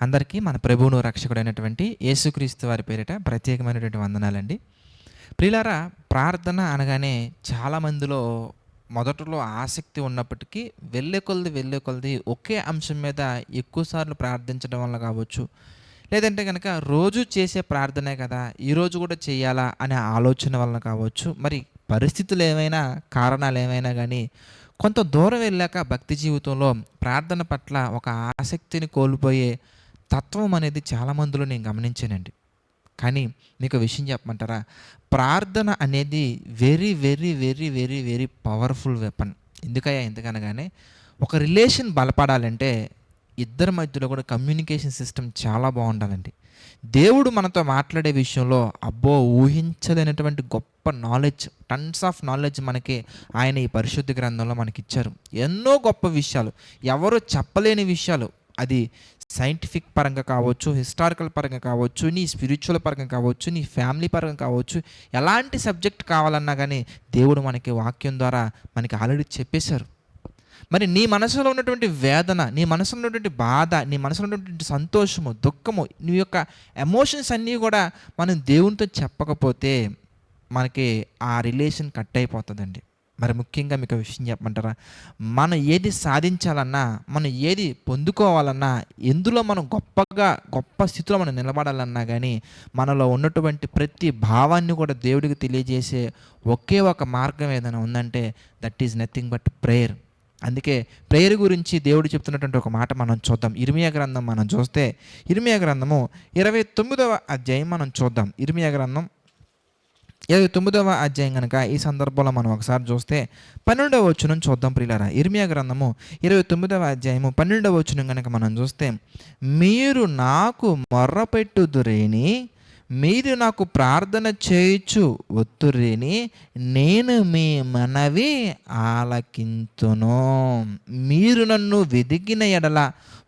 అందరికీ మన ప్రభువును రక్షకుడైనటువంటి యేసుక్రీస్తు వారి పేరిట ప్రత్యేకమైనటువంటి వందనాలండి. ప్రియులారా, ప్రార్థన అనగానే చాలామందిలో మొదట్లో ఆసక్తి ఉన్నప్పటికీ వెళ్ళే కొలది ఒకే అంశం మీద ఎక్కువ సార్లు ప్రార్థించడం వల్ల కావచ్చు, లేదంటే గనక రోజు చేసే ప్రార్థనే కదా, ఈరోజు కూడా చేయాలా అనే ఆలోచన వలన కావచ్చు, మరి పరిస్థితులు ఏమైనా కారణాలు ఏమైనా కానీ కొంత దూరం వెళ్ళాక భక్తి జీవితంలో ప్రార్థన పట్ల ఒక ఆసక్తిని కోల్పోయే తత్వం అనేది చాలా మందిలో నేను గమనించానండి. కానీ మీకు విషయం చెప్పమంటారా? ప్రార్థన అనేది very very very very very powerful weapon. ఎందుకనగానే ఒక రిలేషన్ బలపడాలంటే ఇద్దరి మధ్యలో కూడా కమ్యూనికేషన్ సిస్టమ్ చాలా బాగుండాలండి. దేవుడు మనతో మాట్లాడే విషయంలో అబ్బో ఊహించలేనటువంటి గొప్ప నాలెడ్జ్, టన్స్ ఆఫ్ నాలెడ్జ్ మనకి ఆయన ఈ పరిశుద్ధ గ్రంథంలో మనకిచ్చారు. ఎన్నో గొప్ప విషయాలు, ఎవరు చెప్పలేని విషయాలు, అది సైంటిఫిక్ పరంగా కావచ్చు, హిస్టారికల్ పరంగా కావచ్చు, నీ స్పిరిచువల్ పరంగా కావచ్చు, నీ ఫ్యామిలీ పరంగా కావచ్చు, ఎలాంటి సబ్జెక్ట్ కావాలన్నా కానీ దేవుడు మనకి వాక్యం ద్వారా మనకి ఆల్రెడీ చెప్పేశారు. మరి నీ మనసులో ఉన్నటువంటి వేదన, నీ మనసులో ఉన్నటువంటి బాధ, నీ మనసులో ఉన్నటువంటి సంతోషము, దుఃఖము, నీ యొక్క ఎమోషన్స్ అన్నీ కూడా మనం దేవునితో చెప్పకపోతే మనకి ఆ రిలేషన్ కట్ అయిపోతుందండి. మరి ముఖ్యంగా మీకు విషయం చెప్పమంటారా? మనం ఏది సాధించాలన్నా, మనం ఏది పొందుకోవాలన్నా, ఎందులో మనం గొప్ప స్థితిలో మనం నిలబడాలన్నా కానీ మనలో ఉన్నటువంటి ప్రతి భావాన్ని కూడా దేవుడికి తెలియజేసే ఒకే ఒక మార్గం ఏదైనా ఉందంటే that is nothing but prayer. అందుకే ప్రేయర్ గురించి దేవుడు చెప్తున్నటువంటి ఒక మాట మనం చూద్దాం. ఇర్మియా గ్రంథం మనం చూస్తే, ఇర్మియా గ్రంథము 29వ అధ్యాయం మనం చూద్దాం. ఇర్మియా గ్రంథం 29వ అధ్యాయం కనుక ఈ సందర్భంలో మనం ఒకసారి చూస్తే 12వ వచనం చూద్దాం ప్రియులారా. ఇర్మియా గ్రంథము 29వ అధ్యాయము 12వ వచనం కనుక మనం చూస్తే, మీరు నాకు మొర్రపెట్టుదురేని, మీరు నాకు ప్రార్థన చేయుచు ఒత్తురేని, నేను మీ మనవి ఆలకింతును. మీరు నన్ను వెదికిన ఎడల,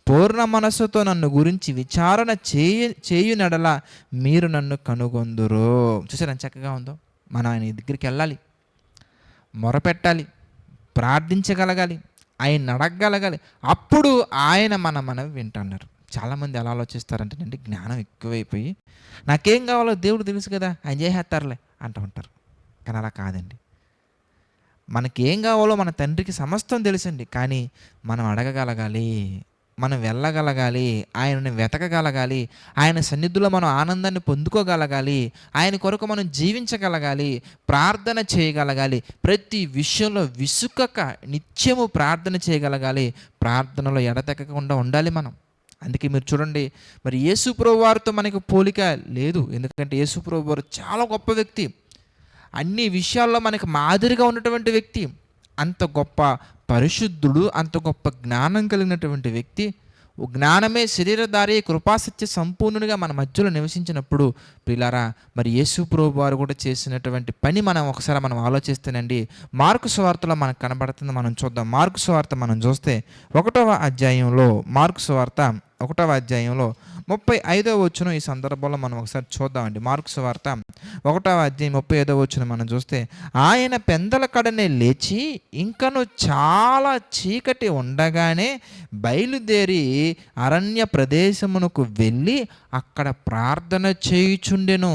పూర్ణ మనస్సుతో నన్ను గురించి విచారణ చేయునెడల మీరు నన్ను కనుగొందురు. చూసారా ఎంత చక్కగా ఉందో? మనం ఆయన దగ్గరికి వెళ్ళాలి, మొరపెట్టాలి, ప్రార్థించగలగాలి, ఆయన అడగగలగాలి, అప్పుడు ఆయన మనవి వింటున్నారు. చాలామంది ఎలా ఆలోచిస్తారంటేనండి, జ్ఞానం ఎక్కువైపోయి నాకేం కావాలో దేవుడు తెలుసు కదా, ఆయన చేసేస్తారులే అంటూ ఉంటారు. కానీ అలా కాదండి. మనకేం కావాలో మన తండ్రికి సమస్తం తెలుసండి. కానీ మనం అడగగలగాలి, మనం వెళ్ళగలగాలి, ఆయనని వెతకగలగాలి, ఆయన సన్నిధిలో మనం ఆనందాన్ని పొందుకోగలగాలి, ఆయన కొరకు మనం జీవించగలగాలి, ప్రార్థన చేయగలగాలి, ప్రతి విషయంలో విసుకక నిత్యము ప్రార్థన చేయగలగాలి, ప్రార్థనలో ఎడతెక్కకుండా ఉండాలి మనం. అందుకే మీరు చూడండి, మరి యేసుప్రభు వారితో మనకు పోలిక లేదు. ఎందుకంటే యేసుప్రభు వారు చాలా గొప్ప వ్యక్తి, అన్ని విషయాల్లో మనకు మాదిరిగా ఉన్నటువంటి వ్యక్తి, అంత గొప్ప పరిశుద్ధుడు, అంత గొప్ప జ్ఞానం కలిగినటువంటి వ్యక్తి, జ్ఞానమే శరీరధారి, కృపాసత్య సంపూర్ణుడిగా మన మధ్యలో నివసించినప్పుడు ప్రియులారా, మరి యేసు ప్రభు వారు కూడా చేసినటువంటి పని మనం ఒకసారి ఆలోచిస్తేనండి, మార్కు సువార్తలో మనకు కనబడుతుంది. మనం చూద్దాం. మార్కు సువార్త మనం చూస్తే 1వ అధ్యాయంలో, మార్కు సువార్త 1వ అధ్యాయంలో 35వ వచనం ఈ సందర్భంలో మనం ఒకసారి చూద్దామండి. మార్కు సువార్త 1వ అధ్యాయం 35వ వచనం మనం చూస్తే, ఆయన పెందల కడనే లేచి ఇంకను చాలా చీకటి ఉండగానే బయలుదేరి అరణ్య ప్రదేశమునకు వెళ్ళి అక్కడ ప్రార్థన చేయుచుండెను.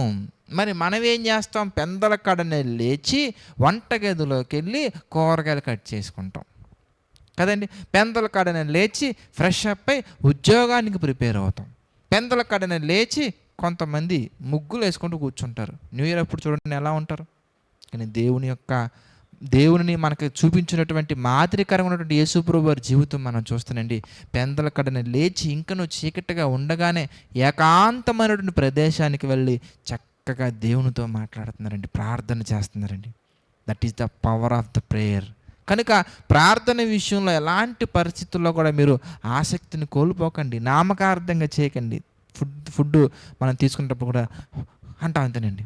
మరి మనం ఏం చేస్తాం? పెందల కడనే లేచి వంటగదిలోకి వెళ్ళి కూరగాయలు కట్ చేసుకుంటాం కదండి. పెందల కాడన లేచి ఫ్రెష్ అప్ అయి ఉద్యోగానికి ప్రిపేర్ అవుతాం. పెందల కాడన లేచి కొంతమంది ముగ్గులు వేసుకుంటూ కూర్చుంటారు. న్యూ ఇయర్ అప్పుడు చూడండి ఎలా ఉంటారు. కానీ దేవుని మనకు చూపించినటువంటి మాదిరికరమైనటువంటి యేసుప్రభు వారి జీవితం మనం చూస్తానండి. పెందల కడన లేచి ఇంకనూ చీకటిగా ఉండగానే ఏకాంతమైనటువంటి ప్రదేశానికి వెళ్ళి చక్కగా దేవునితో మాట్లాడుతున్నారండి, ప్రార్థన చేస్తున్నారండి. That is the power of the prayer. కనుక ప్రార్థన విషయంలో ఎలాంటి పరిస్థితుల్లో కూడా మీరు ఆసక్తిని కోల్పోకండి, నామకార్థంగా చేయకండి. ఫుడ్ మనం తీసుకునేటప్పుడు కూడా అంతేనండి,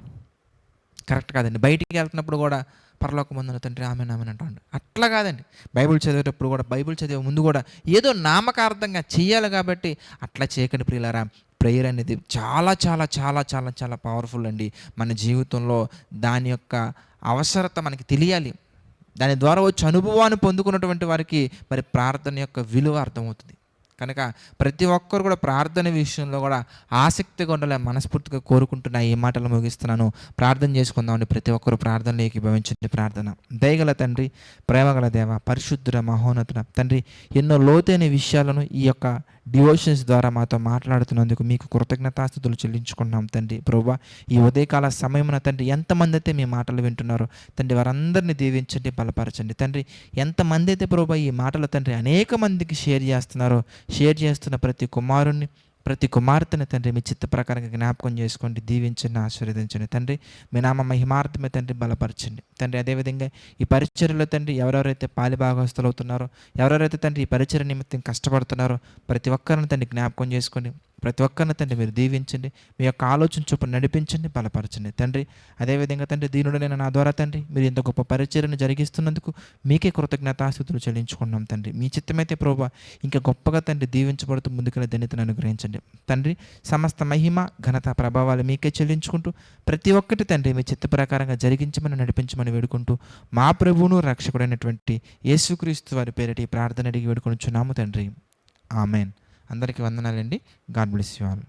కరెక్ట్ కాదండి. బయటికి వెళ్తున్నప్పుడు కూడా పరలోకమందున తండ్రి ఆమెన్ ఆమెన్ అంటామండి, అట్లా కాదండి. బైబిల్ చదివేటప్పుడు కూడా, బైబిల్ చదివే ముందు కూడా ఏదో నామకార్థంగా చేయాలి కాబట్టి అట్లా చేయకండి ప్రియులారా. ప్రేయర్ అనేది చాలా చాలా చాలా చాలా చాలా పవర్ఫుల్ అండి. మన జీవితంలో దాని యొక్క అవసరత మనకి తెలియాలి. దాని ద్వారా వచ్చి అనుభవాన్ని పొందుకున్నటువంటి వారికి మరి ప్రార్థన యొక్క విలువ అర్థమవుతుంది. కనుక ప్రతి ఒక్కరు కూడా ప్రార్థన విషయంలో కూడా ఆసక్తిగా ఉండాలని మనస్ఫూర్తిగా కోరుకుంటున్నా. ఈ మాటలు ముగిస్తున్నాను. ప్రార్థన చేసుకుందామండి. ప్రతి ఒక్కరు ప్రార్థనలో ఏకీభవించండి. ప్రార్థన. దయగల తండ్రి, ప్రేమగల దేవ, పరిశుద్ధుడ, మహోన్నతుడ తండ్రి, ఎన్నో లోతైన విషయాలను ఈ యొక్క డివోషన్స్ ద్వారా మాతో మాట్లాడుతున్నందుకు మీకు కృతజ్ఞతాస్తుతులు చెల్లించుకున్నాం తండ్రి. ప్రభువా, ఈ ఉదయకాల సమయమున తండ్రి ఎంతమంది అయితే మీ మాటలు వింటున్నారో తండ్రి, వారందరినీ దీవించండి, బలపరచండి తండ్రి. ఎంతమంది అయితే ప్రభువా ఈ మాటలు తండ్రి అనేక మందికి షేర్ చేస్తున్నారో, షేర్ చేస్తున్న ప్రతి కుమారుణ్ణి, ప్రతి కుమార్తెని తండ్రి మీ చిత్త ప్రకారంగా జ్ఞాపకం చేసుకోండి, దీవించండి, ఆశీర్వదించండి తండ్రి. మీ నామ మహిమార్థమే తండ్రి, బలపరచండి తండ్రి. అదేవిధంగా ఈ పరిచర్యలో తండ్రి ఎవరెవరైతే పాలిభాగస్తులు అవుతున్నారో, ఎవరెవరైతే తండ్రి ఈ పరిచర్య నిమిత్తం కష్టపడుతున్నారో ప్రతి ఒక్కరిని తండ్రి జ్ఞాపకం చేసుకోండి. ప్రతి ఒక్కరిని తండ్రి మీరు దీవించండి. మీ యొక్క ఆలోచన చొప్పున నడిపించండి, బలపరచండి తండ్రి. అదేవిధంగా తండ్రి, దీనుడైన నా ద్వారా తండ్రి మీరు ఇంత గొప్ప పరిచర్యను జరిగిస్తున్నందుకు మీకే కృతజ్ఞతాస్తుతులు చెల్లించుకున్నాం తండ్రి. మీ చిత్తమైతే ప్రభువా ఇంకా గొప్పగా తండ్రి దీవించబడుతూ ముందుకెళ్ళే ధన్యతను అనుగ్రహించండి తండ్రి. సమస్త మహిమ, ఘనత, ప్రభావాలు మీకే చెల్లించుకుంటూ ప్రతి ఒక్కటి తండ్రి మీ చిత్త ప్రకారంగా జరిగించమని, నడిపించమని వేడుకుంటూ మా ప్రభువును రక్షకుడైనటువంటి యేసుక్రీస్తు వారి పేరిట ఈ ప్రార్థన అడిగి వేడుకొనుచున్నాము తండ్రి. ఆమెన్. అందరికీ వందనాలండి. God bless you all.